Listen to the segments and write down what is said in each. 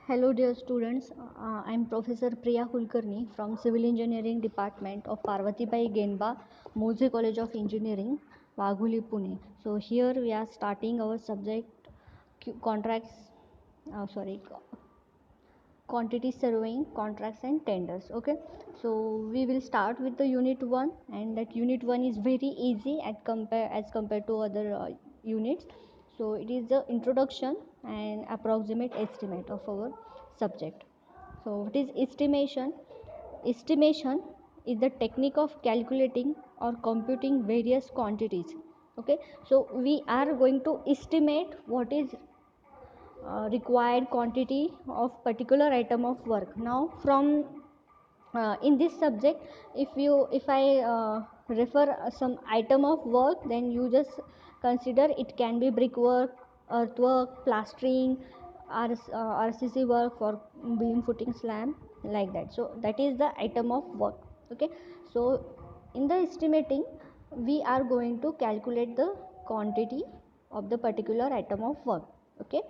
Hello dear students, I am Professor Priya Kulkarni from Civil Engineering Department of Parvatibai Genba, Mose College of Engineering, Wagholi, Pune. So here we are starting our subject contracts, sorry, quantity surveying, contracts and tenders. Okay, so we will start with the unit 1, and that unit 1 is very easy as compared to other units. So it is the introduction and approximate estimate of our subject. So what is estimation? Estimation is the technique of calculating or computing various quantities. Okay, so we are going to estimate what is required quantity of particular item of work. Now from in this subject, if I refer some item of work, then you just consider it can be brickwork, earthwork, plastering, RCC work for beam footing slab, like that. So that is the item of work. Okay, so in the estimating we are going to calculate the quantity of the particular item of work. Okay,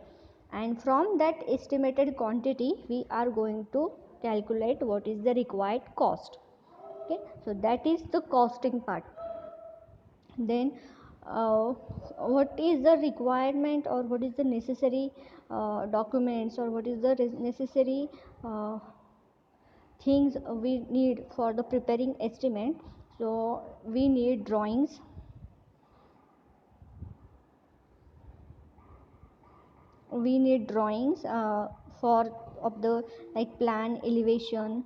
and from that estimated quantity we are going to calculate what is the required cost. Okay, so that is the costing part. Then what is the requirement, or what is the necessary documents, or what is the necessary things we need for the preparing estimate? So we need drawings, for of the like plan, elevation,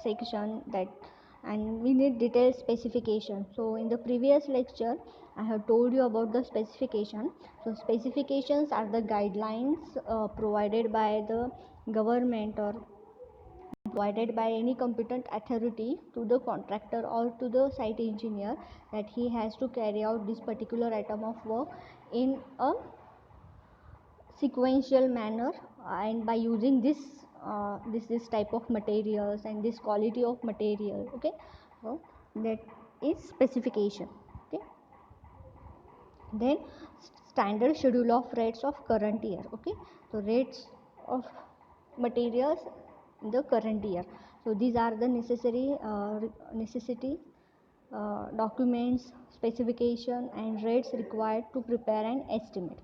section, that, and we need detailed specification. So in the previous lecture I have told you about the specification. So specifications are the guidelines provided by the government or provided by any competent authority to the contractor or to the site engineer, that he has to carry out this particular item of work in a sequential manner, and by using this type of materials and this quality of material. Okay, so that is specification. Okay, then standard schedule of rates of current year. Okay, so rates of materials in the current year. So these are the necessity documents, specification and rates required to prepare an estimate.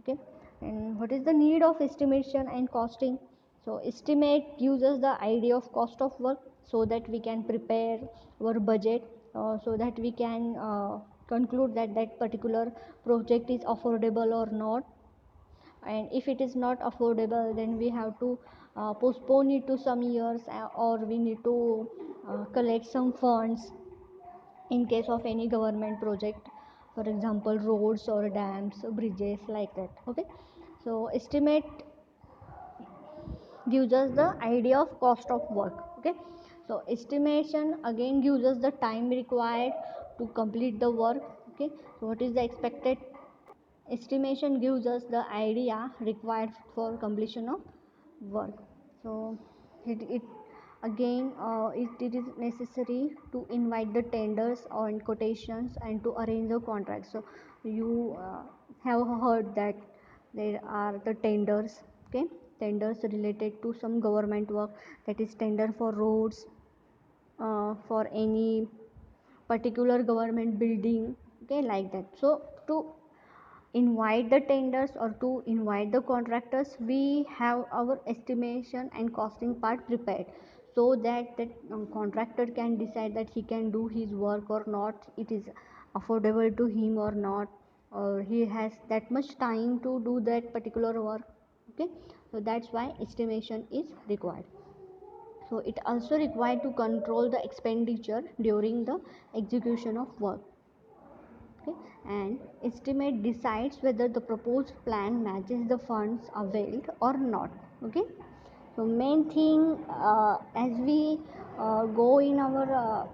Okay, and what is the need of estimation and costing? So estimate gives us the idea of cost of work, so that we can prepare our budget, so that we can conclude that that particular project is affordable or not. And if it is not affordable, then we have to postpone it to some years, or we need to collect some funds in case of any government project, for example roads or dams or bridges, like that. Okay, so estimate gives us the idea of cost of work. Okay, so estimation again gives us the time required to complete the work. Okay, so what is the expected? Estimation gives us the idea required for completion of work. So it again it is necessary to invite the tenders or quotations and to arrange the contracts. So you have heard that there are the tenders. Okay, tenders related to some government work, that is tender for roads, for any particular government building. Okay, like that. So to invite the tenders or to invite the contractors, we have our estimation and costing part prepared, so that that contractor can decide that he can do his work or not, it is affordable to him or not, or he has that much time to do that particular work. Okay, so that's why estimation is required. So it also required to control the expenditure during the execution of work. Okay, and estimate decides whether the proposed plan matches the funds availed or not. Okay, so main thing, as we go in our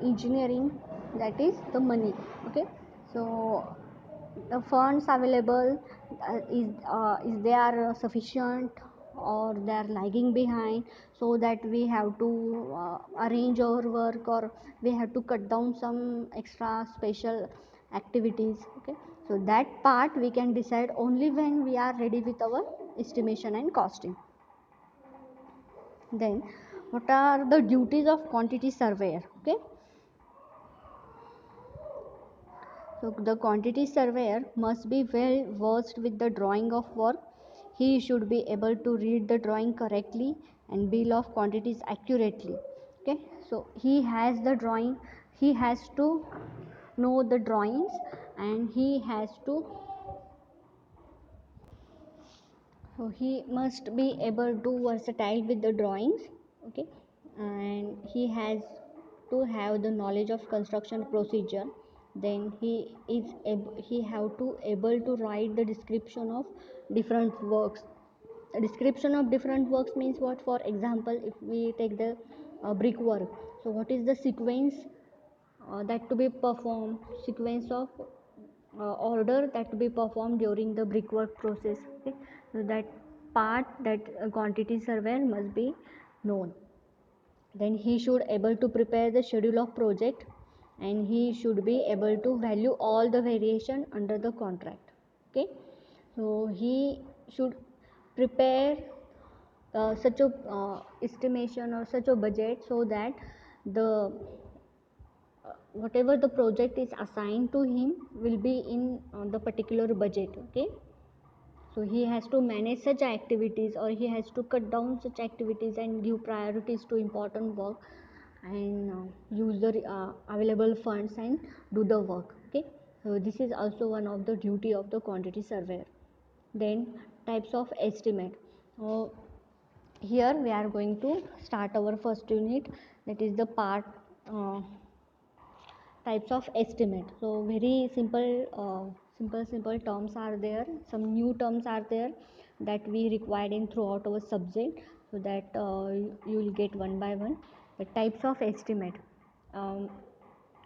engineering, that is the money. Okay, so the funds available, is they are sufficient, or they are lagging behind, so that we have to arrange our work, or we have to cut down some extra special activities. Okay, so that part we can decide only when we are ready with our estimation and costing. Then what are the duties of quantity surveyor? Okay, so the quantity surveyor must be well versed with the drawing of work. He should be able to read the drawing correctly and bill of quantities accurately. Okay, so he has the drawing, he has to know the drawings, and he must be able to versatile with the drawings. Okay, and he has to have the knowledge of construction procedure. Then he have to able to write the description of different works. A description of different works means what? For example, if we take the brick work, so what is the sequence that to be performed, sequence of order that to be performed during the brickwork process. Okay, so that part, that quantity surveyor must be known. Then he should able to prepare the schedule of project, and he should be able to value all the variation under the contract. Okay, so he should prepare such a estimation or such a budget, so that the whatever the project is assigned to him will be in the particular budget. Okay, so he has to manage such activities, or he has to cut down such activities and give priorities to important work, and use the available funds and do the work. Okay, so this is also one of the duty of the quantity surveyor. Then types of estimate. So here we are going to start our first unit, that is the part types of estimate. So very simple terms are there, some new terms are there that we required in throughout our subject, so that you will get one by one the types of estimate. um,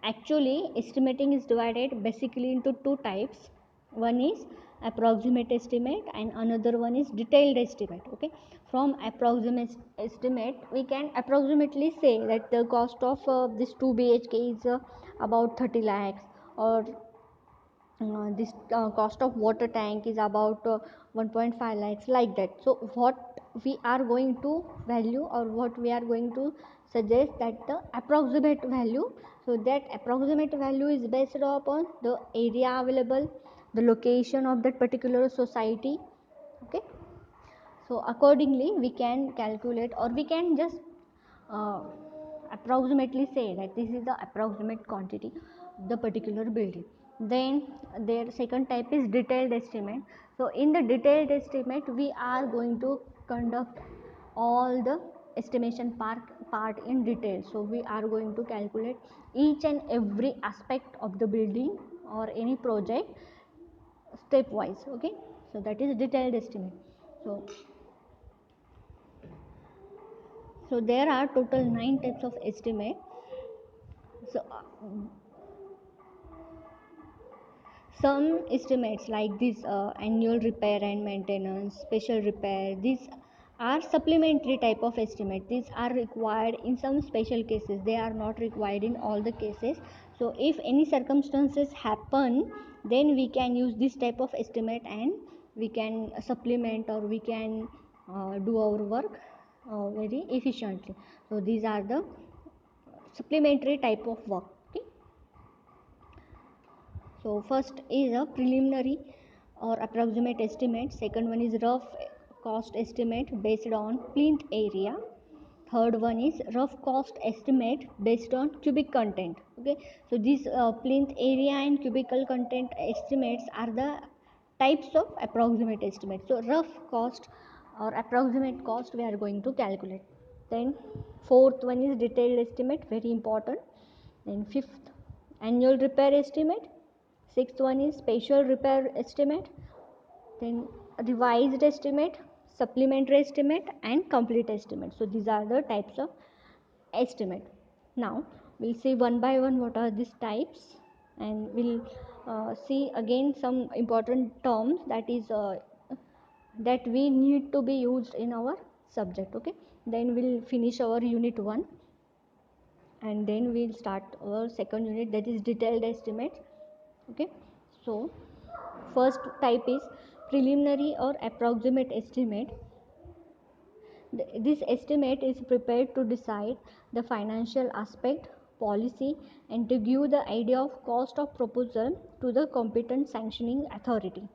Actually, estimating is divided basically into two types. One is approximate estimate and another one is detailed estimate. Okay, from approximate estimate we can approximately say that the cost of this 2 BHK is about 30 lakhs, or this cost of water tank is about 1.5 lakhs, like that. So what we are going to value, or what we are going to suggest, that the approximate value. So that approximate value is based upon the area available, the location of that particular society. Okay, so accordingly we can calculate, or we can just uh, approximately say that this is the approximate quantity of the particular building. Then their second type is detailed estimate. So in the detailed estimate we are going to conduct all the estimation part in detail. So we are going to calculate each and every aspect of the building or any project stepwise. Okay, so that is detailed estimate. So there are total 9 types of estimate. So some estimates like this annual repair and maintenance, special repair, these are supplementary type of estimate. These are required in some special cases, they are not required in all the cases. So if any circumstances happen, then we can use this type of estimate, and we can supplement, or we can do our work very efficiently. So these are the supplementary type of work. Okay, so first is a preliminary or approximate estimate, second one is rough cost estimate based on plinth area, third one is rough cost estimate based on cubic content. Okay, so these plinth area and cubical content estimates are the types of approximate estimate. So rough cost or approximate cost we are going to calculate. Then fourth one is detailed estimate, very important. Then fifth, annual repair estimate. Sixth one is special repair estimate. Then revised estimate, supplementary estimate, and complete estimate. So these are the types of estimate. Now we'll see one by one what are these types, and we'll see again some important terms that we need to be used in our subject. Okay, then we'll finish our unit 1, and then we'll start our second unit, that is detailed estimate. Okay, so first type is preliminary or approximate estimate. This estimate is prepared to decide the financial aspect, policy, and to give the idea of cost of proposal to the competent sanctioning authority.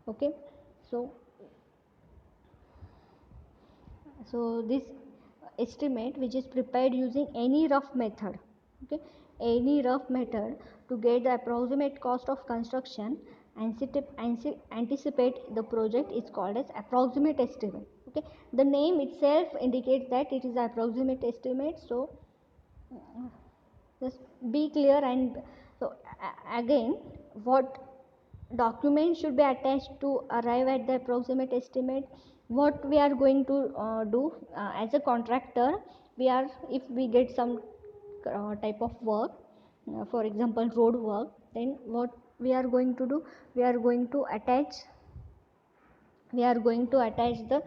Okay, so this estimate which is prepared using any rough method, okay, any rough method to get the approximate cost of construction and anticipate the project is called as approximate estimate. Okay, the name itself indicates that it is approximate estimate, so just be clear. And so again, what documents should be attached to arrive at the approximate estimate? What we are going to do as a contractor, we are, if we get some type of work, for example road work, then what we are going to do, we are going to attach the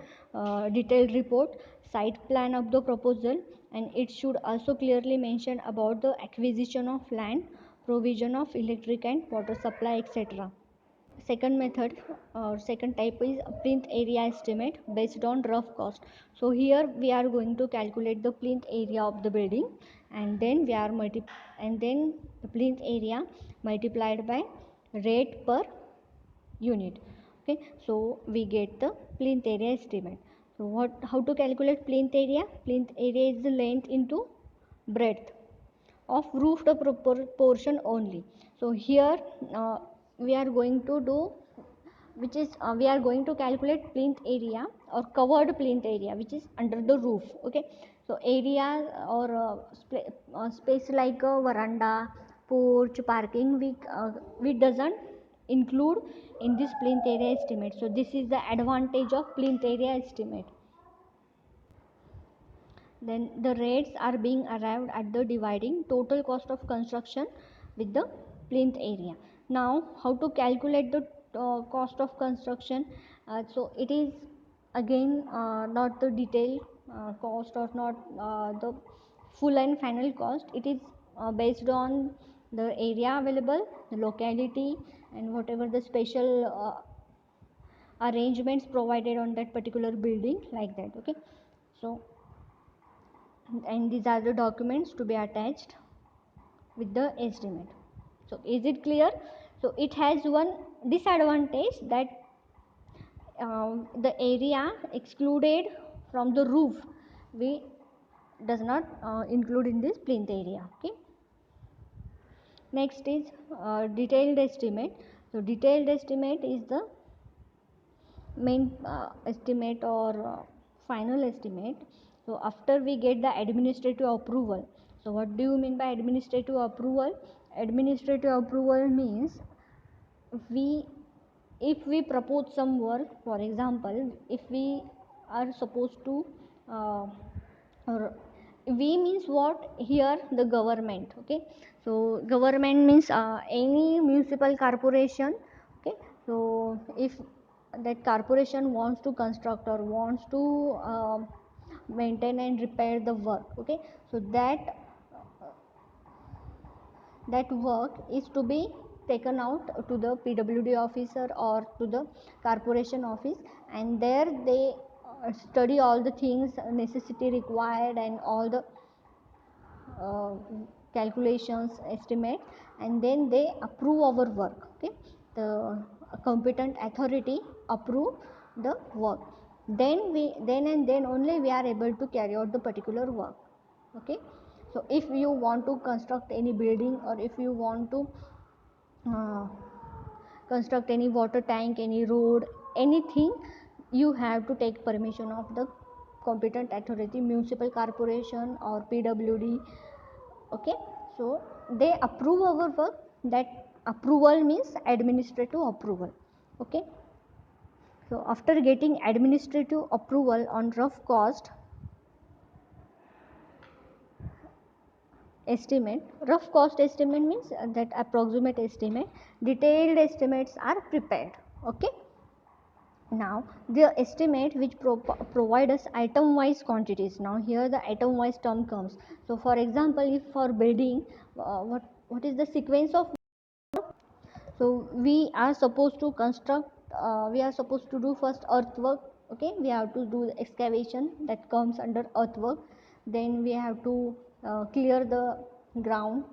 detailed report, site plan of the proposal, and it should also clearly mention about the acquisition of land, provision of electric and water supply, etc. Second method or second type is plinth area estimate based on rough cost. So here we are going to calculate the plinth area of the building, and then the plinth area multiplied by rate per unit. Okay, so we get the plinth area estimate. So how to calculate plinth area? Plinth area is the length into breadth of roofed portion only. So here we are going to do, which is we are going to calculate plinth area or covered plinth area which is under the roof. Okay, so area or space like a veranda, porch, parking, we doesn't include in this plinth area estimate. So this is the advantage of plinth area estimate. Then the rates are being arrived at the dividing total cost of construction with the plinth area. Now how to calculate the cost of construction? So it is again not the detailed cost or not the full and final cost. It is based on the area available, the locality, and whatever the special arrangements provided on that particular building, like that. Okay, so and these are the documents to be attached with the estimate. So is it clear? So it has one disadvantage, that the area excluded from the roof we does not include in this plinth area. Okay, next is detailed estimate. So detailed estimate is the main estimate or final estimate. So after we get the administrative approval, so what do you mean by administrative approval? Administrative approval means we, if we propose some work, for example, if we are supposed to or we means what here, the government. Okay, so government means any municipal corporation. Okay, so if that corporation wants to construct or wants to maintain and repair the work, okay, so that work is to be taken out to the PWD officer or to the corporation office, and there they study all the things necessity required and all the uh, calculations, estimates, and then they approve our work. Okay, the competent authority approve the work, then and then only we are able to carry out the particular work. Okay, so if you want to construct any building, or if you want to uh, construct any water tank, any road, anything, you have to take permission of the competent authority, municipal corporation or PWD. Okay, so they approve our work. That approval means administrative approval. Okay, so after getting administrative approval on rough cost estimate, rough cost estimate means that approximate estimate, detailed estimates are prepared. Okay, now the estimate which provide us item wise quantities. Now here the item wise term comes. So for example, if for building, what is the sequence of, so we are supposed to construct, we are supposed to do first earthwork, Okay, we have to do the excavation that comes under earthwork. Then we have to clear the ground,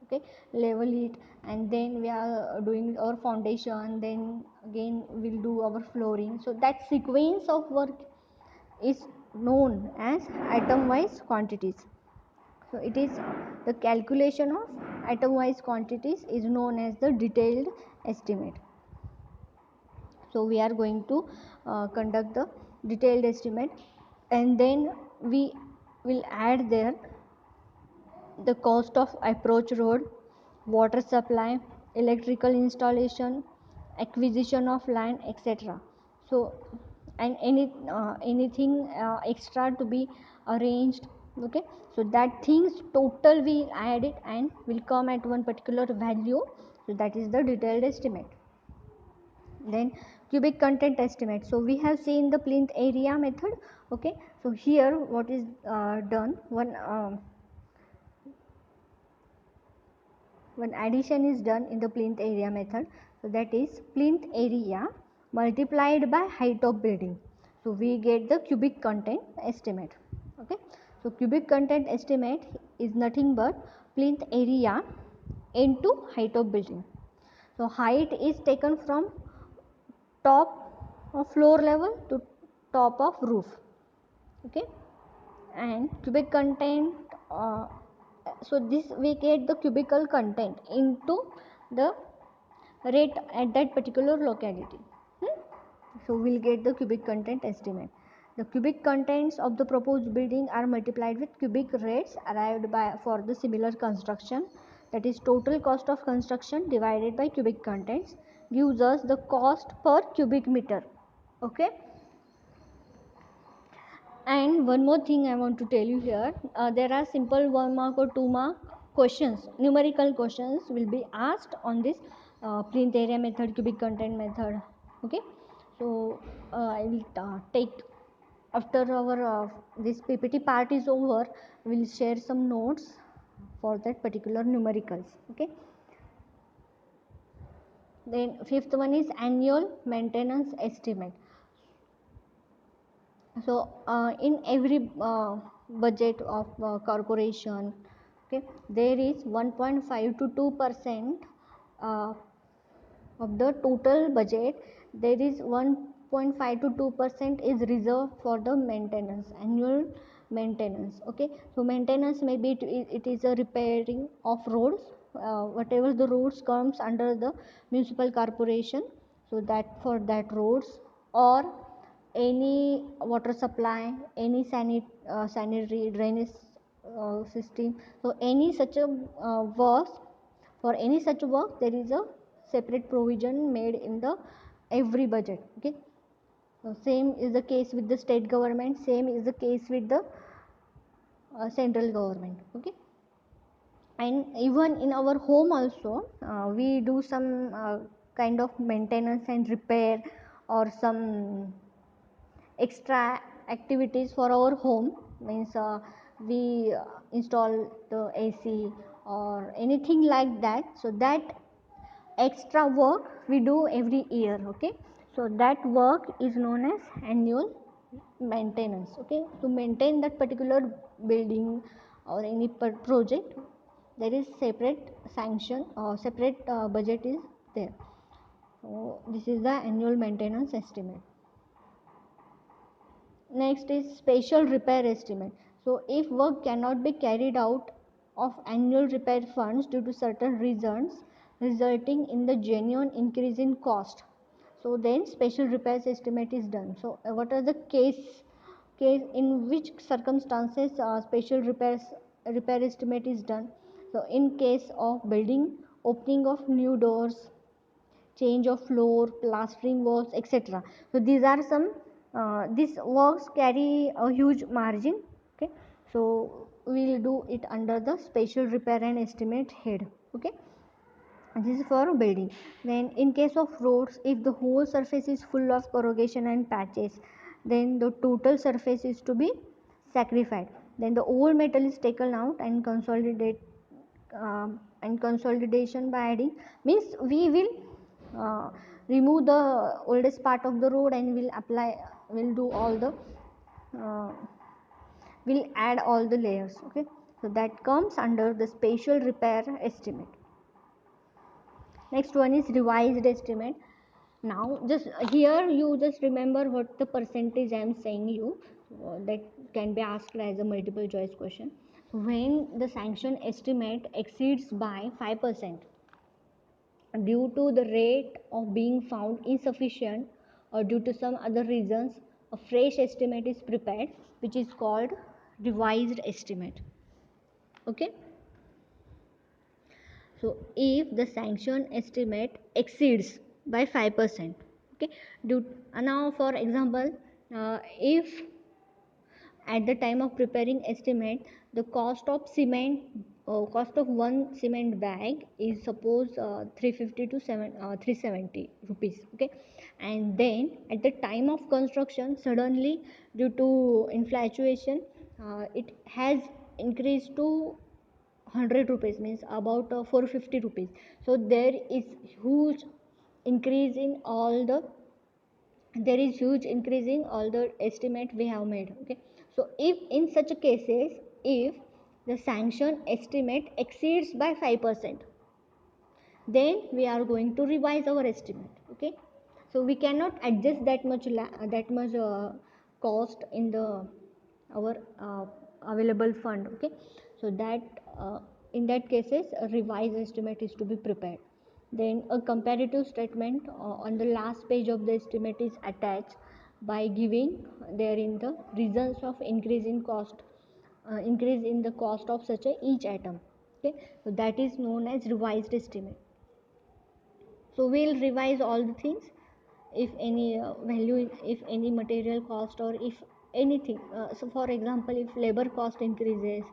okay, level it, and then we are doing our foundation. Then again we'll do our flooring. So that sequence of work is known as item wise quantities. So it is the calculation of item wise quantities is known as the detailed estimate. So we are going to conduct the detailed estimate, and then we will add there the cost of approach road, water supply, electrical installation, acquisition of land, etc. So and anything extra to be arranged, okay. So that things total we add it and will come at one particular value. So that is the detailed estimate. Then cubic content estimate. So we have seen the plinth area method, okay. So here what is done, one addition is done in the plinth area method. So that is plinth area multiplied by height of building. So we get the cubic content estimate, okay. So cubic content estimate is nothing but plinth area into height of building. So height is taken from top of floor level to top of roof, okay. And cubic content, so this we get the cubical content into the rate at that particular locality. So we'll get the cubic content estimate. The cubic contents of the proposed building are multiplied with cubic rates arrived by for the similar construction. That is total cost of construction divided by cubic contents gives us the cost per cubic meter, okay. And one more thing I want to tell you here, there are simple 1 mark or 2 mark questions, numerical questions will be asked on this plinth area method, cubic content method, okay. So I will take after our this PPT part is over, we will share some notes for that particular numericals, okay. Then fifth one is annual maintenance estimate. So in every budget of corporation, okay, there is 1.5 to 2% uh, of the total budget. There is 1.5 to 2% is reserved for the maintenance, annual maintenance, okay. So maintenance maybe it is a repairing of roads, whatever the roads comes under the municipal corporation, so that for that roads, or any water supply, any sanitary drainage system. So any such a work, for any such work there is a separate provision made in the every budget, okay. So same is the case with the state government, same is the case with the central government, okay. And even in our home also we do some kind of maintenance and repair, or some extra activities for our home, means we install the AC or anything like that. So that extra work we do every year, okay. So that work is known as annual maintenance, okay. To maintain that particular building or any project, there is separate sanction or separate budget is there. So this is the annual maintenance estimate. Next is special repair estimate. So if work cannot be carried out of annual repair funds due to certain reasons resulting in the genuine increase in cost, so then special repairs estimate is done. So what are the case in which circumstances special repair estimate is done? So in case of building, opening of new doors, change of floor, plastering works, etc. So these are some these works carry a huge margin, okay. So we will do it under the special repair and estimate head, okay. This is for building. Then in case of roads, if the whole surface is full of corrugation and patches, then the total surface is to be sacrificed. Then the old metal is taken out and consolidation by adding, means we will uh, remove the oldest part of the road and will apply will do all the uh, will add all the layers. Okay, so that comes under the spatial repair estimate. Next one is revised estimate. Now just here you just remember what the percentage I am saying you, that can be asked as a multiple choice question. When the sanction estimate exceeds by 5% due to the rate of being found insufficient or due to some other reasons, a fresh estimate is prepared, which is called revised estimate. Okay, so if the sanction estimate exceeds by 5%, okay, due now for example, if at the time of preparing estimate the cost of cement, cost of one cement bag is suppose 350 to 370 rupees. Okay, and then at the time of construction suddenly due to inflation it has increased to 100 rupees, means about 450 rupees. So there is huge increase in all the, there is huge increase in all the estimate we have made. Okay, so if in such cases if the sanction estimate exceeds by 5%, then we are going to revise our estimate. Okay, so we cannot adjust that much cost in the our available fund. Okay, so that in that cases a revised estimate is to be prepared. Then a comparative statement on the last page of the estimate is attached by giving therein the reasons of increase in cost, increase in the cost of such a each item. Okay, so that is known as revised estimate. So we'll revise all the things if any value, if any material cost, or if anything, so for example if labor cost increases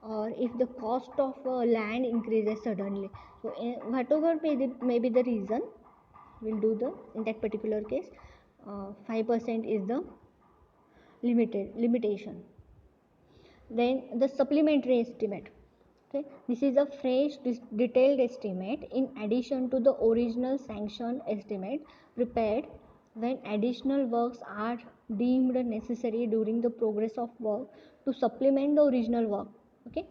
or if the cost of land increases suddenly, so whatever may be the reason, we'll do the in that particular case 5% is the limitation. Then the supplementary estimate. Okay, this is a fresh detailed estimate in addition to the original sanctioned estimate prepared when additional works are deemed necessary during the progress of work to supplement the original work. Okay,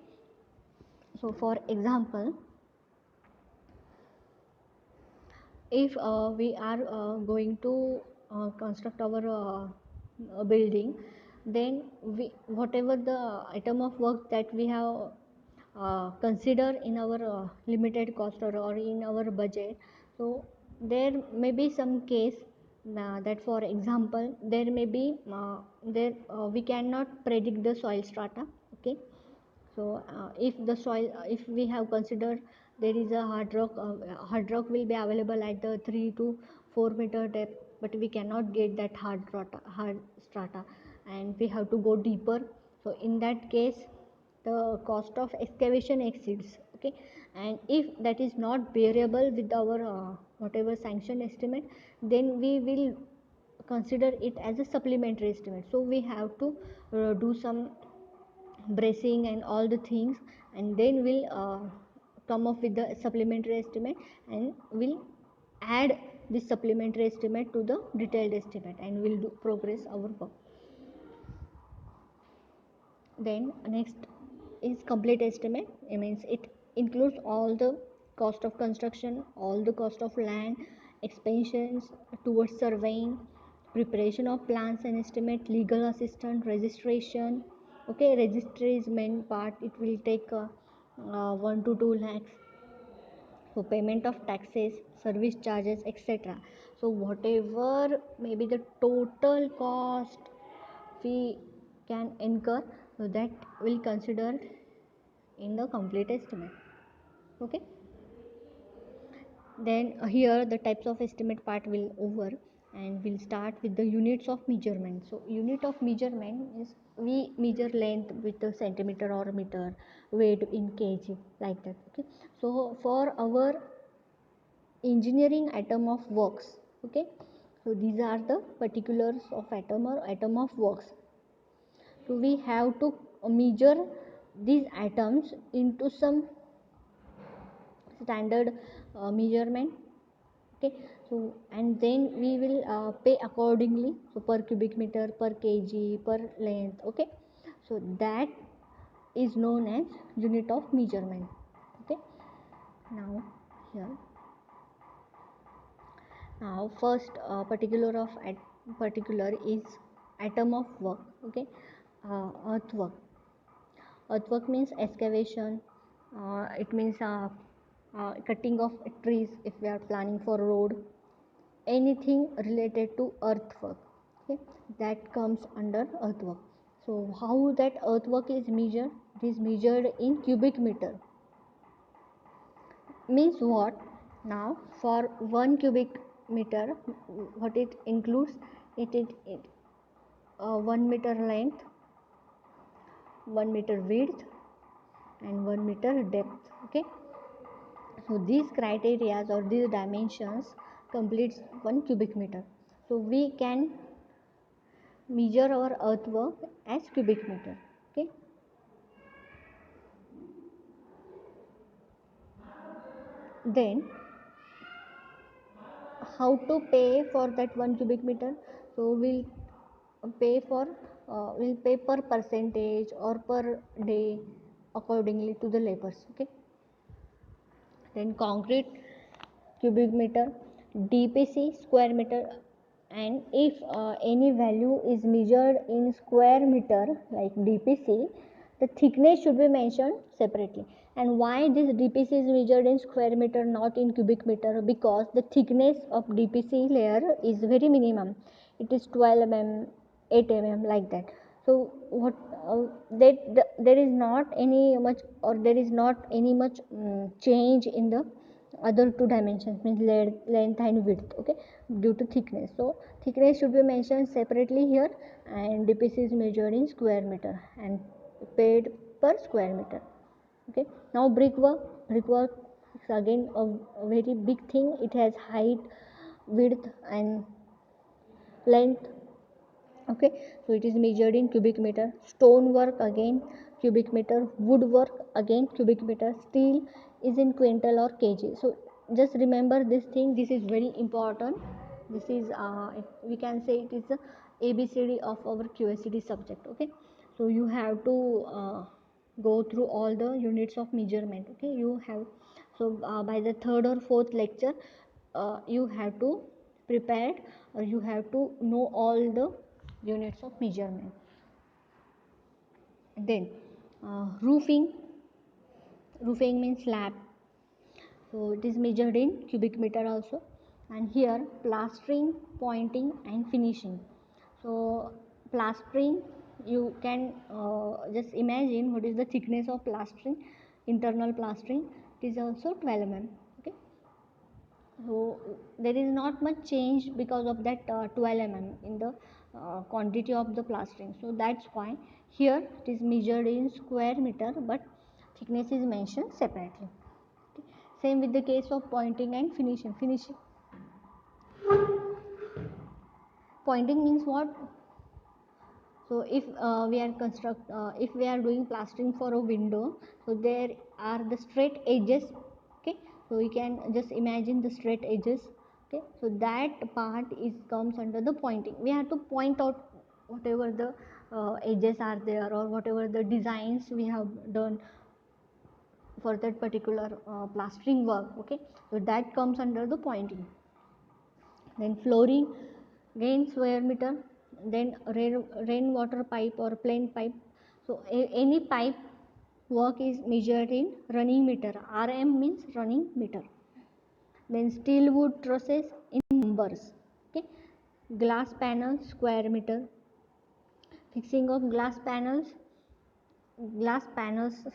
so for example if we are going to construct our building, then we whatever the item of work that we have consider in our limited cost, or in our budget, so there may be some case that for example there may be there we cannot predict the soil strata. Okay, so if the soil, if we have considered there is a hard rock will be available at the 3 to 4 meter depth, but we cannot get that hard strata and we have to go deeper. So in that case the cost of excavation exceeds. Okay, and if that is not bearable with our whatever sanction estimate, then we will consider it as a supplementary estimate. So we have to do some bracing and all the things, and then we'll come up with the supplementary estimate, and we'll add this supplementary estimate to the detailed estimate, and we'll do progress our work. Then next is complete estimate. It means it includes all the cost of construction, all the cost of land, expenses towards surveying, preparation of plans and estimate, legal assistance, registration. Okay, registry is main part. It will take 1 to 2 lakhs. So payment of taxes, service charges, etc. So whatever may be the total cost we can incur, so that will consider in the complete estimate. Okay, then here the types of estimate part will over, and we'll start with the units of measurement. So unit of measurement is we measure length with the centimeter or meter, weight in kg, like that. Okay, so for our engineering item of works, okay, so these are the particulars of atom or item of works. So we have to measure these items into some standard measurement. Okay, So and then we will pay accordingly, so per cubic meter, per kg, per length. Okay, so that is known as unit of measurement. Okay, now here, now first particular is atom of work. Okay, earthwork. Earthwork means excavation. It means cutting of trees if we are planning for road. Anything related to earthwork. Okay, that comes under earthwork. So how that earthwork is measured? It is measured in cubic meter. Means what? Now for 1 cubic meter, what it includes? It 1 meter length, 1 meter width, and 1 meter depth. Okay, so these criteria or these dimensions completes 1 cubic meter. So we can measure our earthwork as cubic meter. Okay, then how to pay for that 1 cubic meter? So we'll pay per percentage or per day accordingly to the labors. Okay, then concrete cubic meter, dpc square meter, and if any value is measured in square meter like dpc, the thickness should be mentioned separately. And why this dpc is measured in square meter, not in cubic meter? Because the thickness of dpc layer is very minimum. It is 12 mm, 8 mm, like that. So what there is not any much, or there is not any much change in the other two dimensions, means length and width. Okay, due to thickness. So thickness should be mentioned separately here, and dpc is measured in square meter and paid per square meter. Okay, now brickwork is again a very big thing. It has height, width, and length. Okay, so it is measured in cubic meter. Stone work again cubic meter, woodwork again cubic meter, steel is in quintal or kg. So just remember this thing, this is very important. This is we can say it is the abcd of our qsd subject. Okay, so you have to go through all the units of measurement. Okay, you have, so by the third or fourth lecture you have to prepared, or you have to know all the units of measurement. Then roofing means slab, so it is measured in cubic meter also. And here plastering, pointing, and finishing. So plastering, you can just imagine what is the thickness of plastering. Internal plastering, it is also 12 mm. Okay, so there is not much change because of that 12 mm in the quantity of the plastering. So that's why here it is measured in square meter, but thickness is mentioned separately. Okay. Same with the case of pointing and finishing. Pointing means what? So if we are doing plastering for a window, so there are the straight edges. Okay, so you can just imagine the straight edges. Okay, so that part is comes under the pointing. We have to point out whatever the edges are there, or whatever the designs we have done for that particular plastering work. Okay, so that comes under the pointing. Then flooring, again square meter. Then rainwater pipe or plain pipe, so any pipe work is measured in running meter. rm means running meter. Then steel wood trusses in numbers. Okay, glass panels square meter. Fixing of glass panels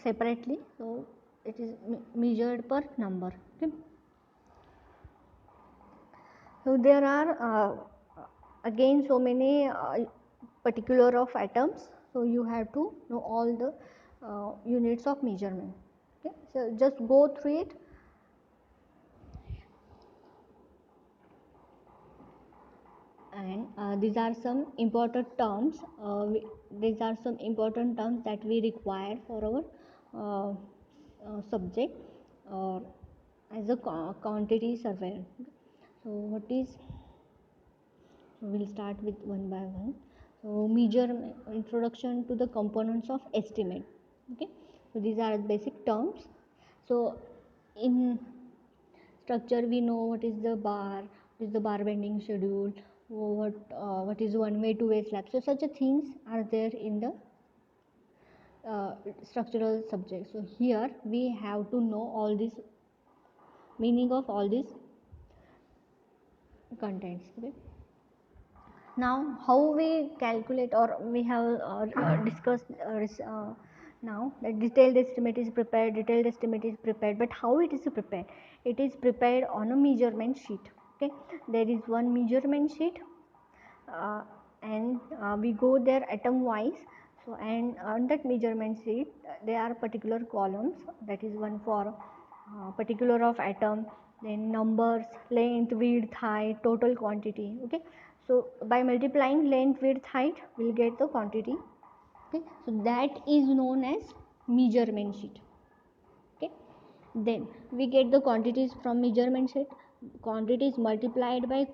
separately, so it is measured per number. Okay, so there are again so many particular of atoms, so you have to know all the units of measurement. Okay, so just go through it. And these are some important terms. These are some important terms that we require for our subject or as a quantity surveyor. So what is, we'll start with one by one. So introduction to the components of estimate. Okay, so these are basic terms. So in structure we know what is the bar, what is the bar bending schedule, what is one way, two way slab. So such a things are there in the structural subject. So here we have to know all this meaning of all these contents. Okay, now how we calculate, or we have discussed now that detailed estimate is prepared, but how it is prepared? It is prepared on a measurement sheet. Okay, there is one measurement sheet, uh, and we go there atom wise. So and on that measurement sheet there are particular columns, that is one for particular of atom, then numbers, length, width, height, total quantity. Okay, so by multiplying length, width, height we'll get the quantity. Okay, so that is known as measurement sheet. Okay, then we get the quantities from measurement sheet. Quantities multiplied by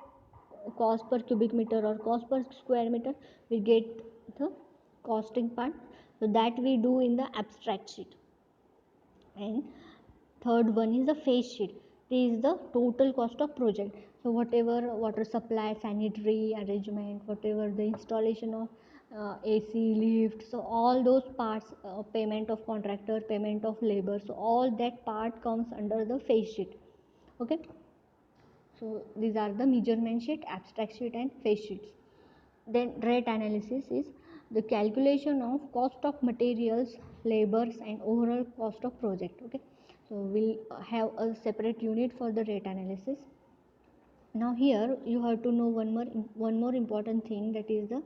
cost per cubic meter or cost per square meter, we get the costing part. So that we do in the abstract sheet. And third one is the phase sheet. This is the total cost of project. So whatever water supply, sanitary arrangement, whatever the installation of AC, lift, so all those parts, payment of contractor, payment of labor, so all that part comes under the phase sheet. Okay, so these are the measurement sheet, abstract sheet and phase sheets. Then rate analysis is the calculation of cost of materials, labors and overall cost of project. Okay, so we'll have a separate unit for the rate analysis. Now here you have to know one more important thing, that is the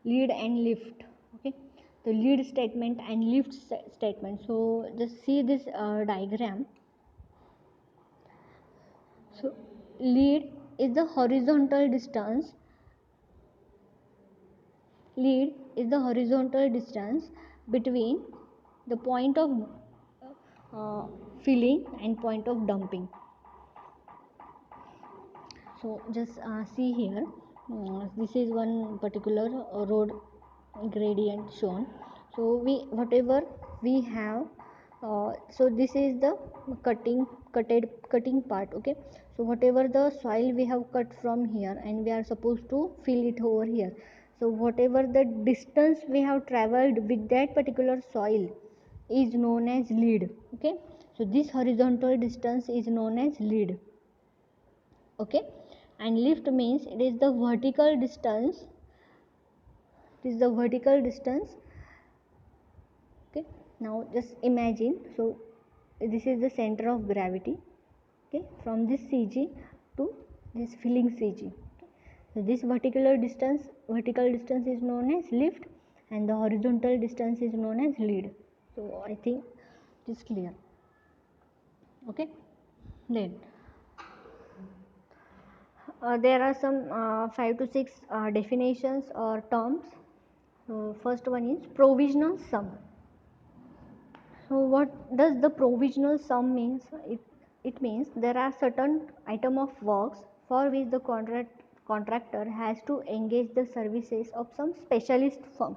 lead and lift. Okay, the lead statement and lift statement. So just see this diagram. So lead is the horizontal distance. Lead is the horizontal distance between the point of filling and point of dumping. So just see here, this is one particular road gradient shown. So whatever we have, so this is the cutting part. Okay, so whatever the soil we have cut from here and we are supposed to fill it over here. So whatever the distance we have traveled with that particular soil is known as lead. Okay, so this horizontal distance is known as lead. Okay, and lift means it is the vertical distance. It is the vertical distance. Okay, now just imagine, so this is the center of gravity. Okay, from this CG to this filling CG. Okay. So this vertical distance is known as lift, and the horizontal distance is known as lead. So I think it is clear. Okay, then there are some 5 to 6 definitions or terms. So first one is provisional sum. So what does the provisional sum means? It means there are certain item of works for which the contractor has to engage the services of some specialist firm.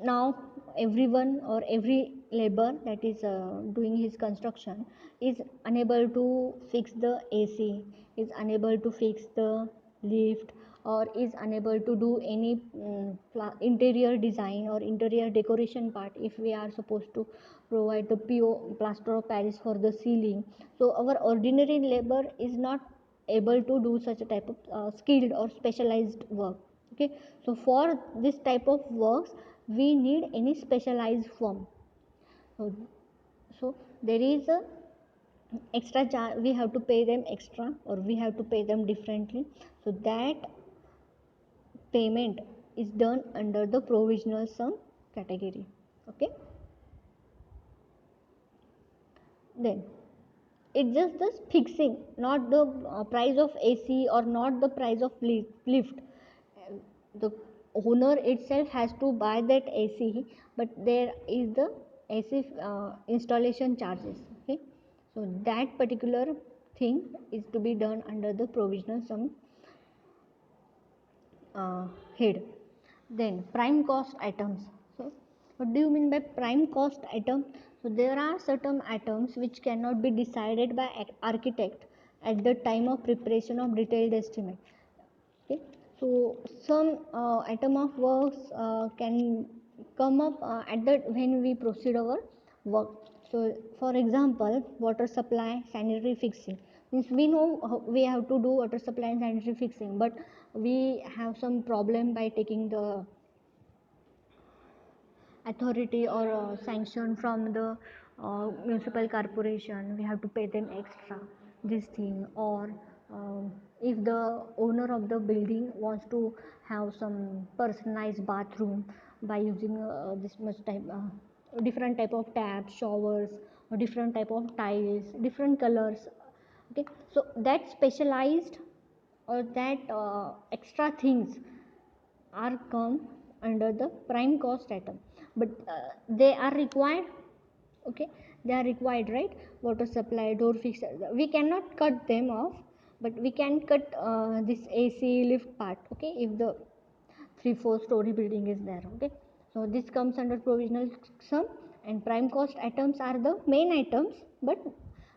Now everyone or every labor that is doing his construction is unable to fix the AC, is unable to fix the lift, or is unable to do any interior design or interior decoration part if we are supposed to provide the PO, plaster of Paris, for the ceiling. So our ordinary labor is not able to do such a type of skilled or specialized work. Okay, so for this type of works we need any specialized firm. So there is a extra charge, we have to pay them extra or we have to pay them differently. So that payment is done under the provisional sum category. Okay, then it's just the fixing, not the price of AC or not the price of lift. The owner itself has to buy that AC, but there is the AC installation charges. Okay, so that particular thing is to be done under the provisional sum head. Then prime cost items. So what do you mean by prime cost item? So there are certain items which cannot be decided by architect at the time of preparation of detailed estimate. Okay, so some item of works can come up at the when we proceed our work. So for example, water supply, sanitary fixing, means we know we have to do water supply and sanitary fixing, but we have some problem by taking the authority or sanction from the municipal corporation. We have to pay them extra this thing. Or if the owner of the building wants to have some personalized bathroom by using this much type different type of taps, showers, or different type of tiles, different colors. Okay, so that specialized or that extra things are come under the prime cost item, but they are required. Okay, they are required, right? Water supply, door fixture, we cannot cut them off, but we can cut this AC lift part. Okay, if the 3-4 story building is there. Okay, so this comes under provisional sum, and prime cost items are the main items, but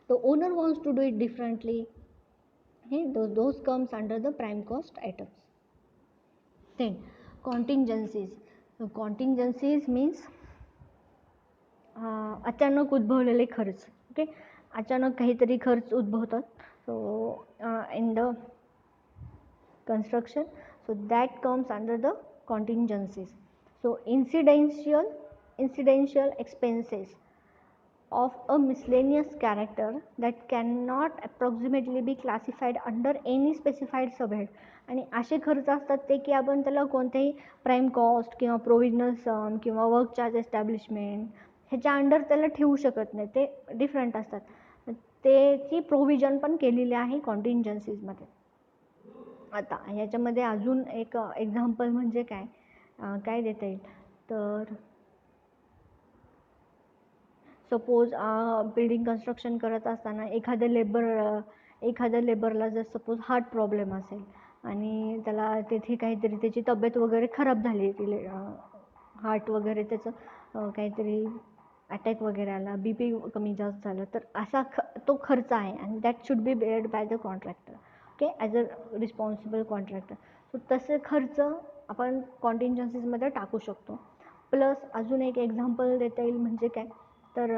the owner wants to do it differently. Okay, those comes under the prime cost items. Then contingencies. So contingencies means अचानक उद्भवलेले खर्च. Okay, अचानक काहीतरी खर्च उद्भवतात. So in the construction, so that comes under the contingencies. So incidental expenses of a miscellaneous character that cannot approximately be classified under any specified subhead. आणि असे खर्च असतात ते की आपण त्याला कोणत्याही प्राईम कॉस्ट किंवा प्रोव्हिजनल सम किंवा वर्क चार्ज एस्टॅब्लिशमेंट ह्याच्या अंडर त्याला ठेवू शकत नाही, ते डिफरंट असतात. त्याची प्रोव्हिजन पण केलेली आहे कॉन्टिंजन्सीजमध्ये. आता ह्याच्यामध्ये अजून एक एक्झाम्पल म्हणजे काय काय देता येईल तर सपोज बिल्डिंग कन्स्ट्रक्शन करत असताना एखाद्या लेबरला जर सपोज हार्ट प्रॉब्लेम असेल आणि त्याला तेथे काहीतरी त्याची तब्येत वगैरे खराब झाली, हार्ट वगैरे त्याचं काहीतरी अटॅक वगैरे आला, बी पी कमी जास्त झालं, तर असा तो खर्च आहे आणि that should be beared by the contractor. Okay, as a responsible contractor. So तसे खर्च आपण कॉन्टिंजन्सीजमध्ये टाकू शकतो. प्लस अजून एक एक्झाम्पल देता येईल म्हणजे काय तर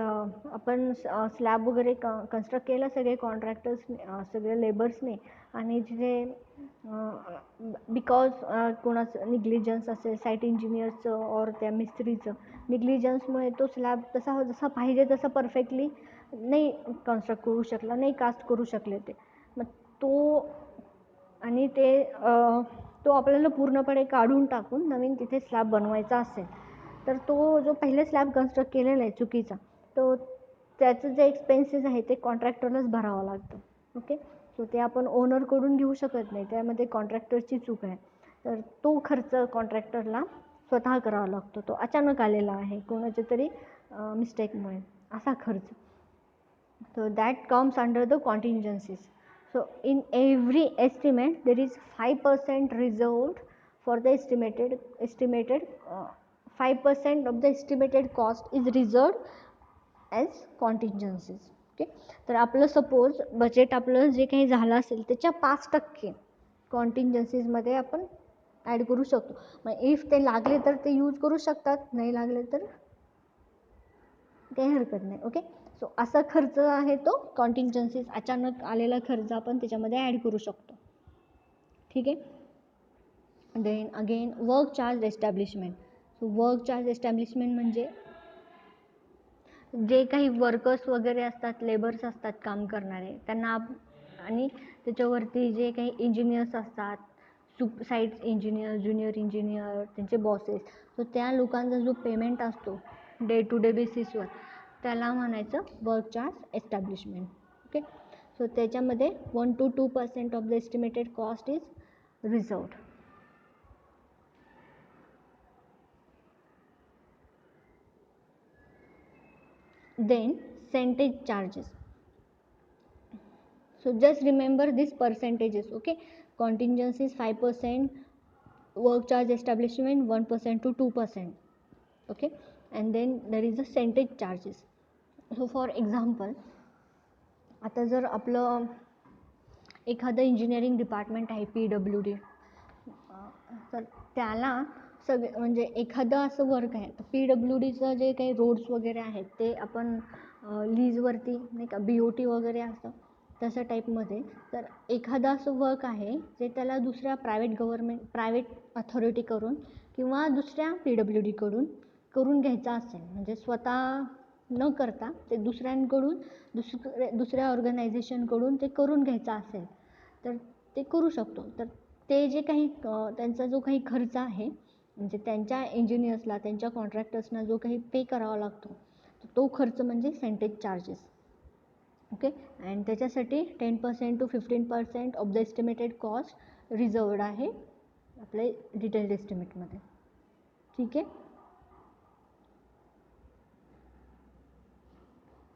आपण स्लॅब वगैरे कन्स्ट्रक्ट केलं सगळे कॉन्ट्रॅक्टर्सने, सगळे लेबर्सने, आणि तिथे बिकॉज कोणाचं निग्लिजन्स असेल, साईट इंजिनियरचं और त्या मिस्त्रीचं निग्लिजन्समुळे तो स्लॅब तसा जसा पाहिजे तसा परफेक्टली नाही कन्स्ट्रक्ट करू शकला, नाही कास्ट करू शकले ते. मग तो आणि ते तो आपल्याला पूर्णपणे काढून टाकून नवीन तिथे स्लॅब बनवायचा असेल तर तो जो पहिले स्लॅब कन्स्ट्रक्ट केलेला आहे चुकीचा, तो त्याचं जे एक्सपेन्सेस आहे ते कॉन्ट्रॅक्टरलाच भरावं लागतं. ओके, सो ते आपण ओनरकडून घेऊ शकत नाही, त्यामध्ये कॉन्ट्रॅक्टरची चूक आहे. तर तो खर्च कॉन्ट्रॅक्टरला स्वतः करावा लागतो, तो अचानक आलेला आहे कोणाच्या तरी मिस्टेकमुळे, असा खर्च. So that comes under the contingencies. So in every estimate there is 5% reserved for the estimated 5% of the estimated cost is reserved as contingencies. Okay, तर आपलं सपोज बजेट आपलं जे काही झालं असेल त्याच्या 5% कॉन्टिंजन्सीजमध्ये आपण ॲड करू शकतो. मग इफ ते लागले तर ते यूज करू शकतात, नाही लागले तर काही हरकत नाही. ओके, सो असा खर्च आहे तो कॉन्टिंजन्सीज, अचानक आलेला खर्च आपण त्याच्यामध्ये ॲड करू शकतो. ठीक आहे. Then again work charge establishment. So work charge establishment म्हणजे जे काही वर्कर्स वगैरे असतात, लेबर्स असतात काम करणारे, त्यांना आणि त्याच्यावरती जे काही इंजिनियर्स असतात, साईट इंजिनियर, ज्युनियर इंजिनियर, त्यांचे बॉसेस, सो त्या लोकांचा जो पेमेंट असतो डे टू डे बेसिसवर त्याला म्हणायचं वर्क चार्ज एस्टॅब्लिशमेंट. ओके, सो त्याच्यामध्ये 1 to 2% of the estimated cost is reserved. Then percentage charges. So just remember these percentages, okay? Contingency is 5%, work charge establishment 1% to 2%, okay? And then there is a percentage charges. So for example, आता जर आपलं एखादं engineering department आहे PWD, तर त्याला म्हणजे एखादं असं वर्क आहे, तर PWDचं जे काही रोड्स वगैरे आहेत ते आपण लीजवरती नाही का, BOT वगैरे असतं तसं टाईपमध्ये. तर एखादं असं वर्क आहे जे त्याला दुसऱ्या प्रायव्हेट अथॉरिटीकडून किंवा दुसऱ्या PWDकडून करून घ्यायचं असेल, म्हणजे स्वतः न करता ते दुसऱ्यांकडून दुसऱ्या ऑर्गनायझेशनकडून ते करून घ्यायचं असेल तर ते करू शकतो. तर ते जे काही त्यांचा जो काही खर्च आहे, म्हणजे त्यांच्या इंजिनियर्सला, त्यांच्या कॉन्ट्रॅक्टर्सना जो काही पे करावा लागतो, तो खर्च म्हणजे परसेंटेज चार्जेस, ओके. अँड त्याच्यासाठी 10% to 15% of the estimated cost reserved आहे आपल्या डिटेल्ड एस्टिमेटमध्ये, ठीक आहे.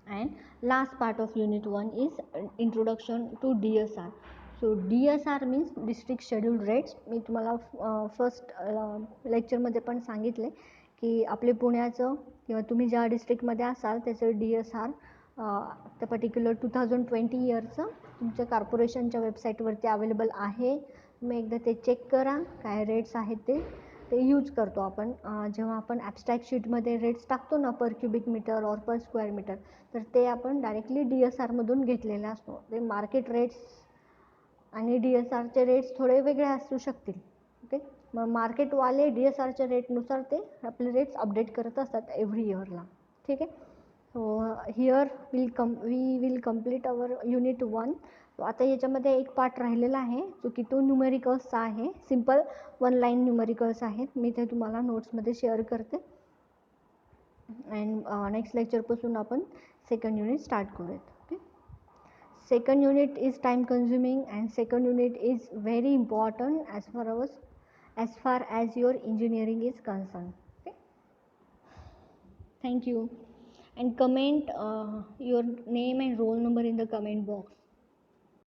And last part of unit 1 is introduction to DSR. So DSR means district scheduled rates. मी तुम्हाला फर्स्ट लेक्चरमध्ये पण सांगितले की आपले पुण्याचं किंवा तुम्ही ज्या डिस्ट्रिक्टमध्ये असाल त्याचं DSR त्या पर्टिक्युलर 2020 इयरचं तुमच्या कॉर्पोरेशनच्या वेबसाईटवरती अवेलेबल आहे. तुम्ही एकदा ते चेक करा, काय रेट्स आहेत ते यूज करतो आपण. जेव्हा आपण ॲबस्ट्रॅक्ट शीटमध्ये रेट्स टाकतो ना, पर क्युबिक मीटर और पर स्क्वेअर मीटर, तर ते आपण डायरेक्टली DSRमधून घेतलेले असतो. ते मार्केट रेट्स आणि DSRचे रेट्स थोडे वेगळे असू शकतील, ओके. मग मार्केटवाले DSRच्या रेटनुसार ते आपले रेट्स अपडेट करत असतात एव्हरी इयरला, ठीक आहे. So here we will complete our unit 1. आता याच्यामध्ये एक पार्ट राहिलेला आहे जो की तो न्यूमेरिकल्सचा आहे. सिम्पल 1 लाईन न्यूमेरिकल्स आहेत, मी ते तुम्हाला नोट्समध्ये शेअर करते. अँड नेक्स्ट लेक्चरपासून आपण सेकंड युनिट स्टार्ट करूयात, okay. Second unit is time consuming and second unit is very important as far as your engineering is concerned, okay. Thank you, and comment your name and roll number in the comment box.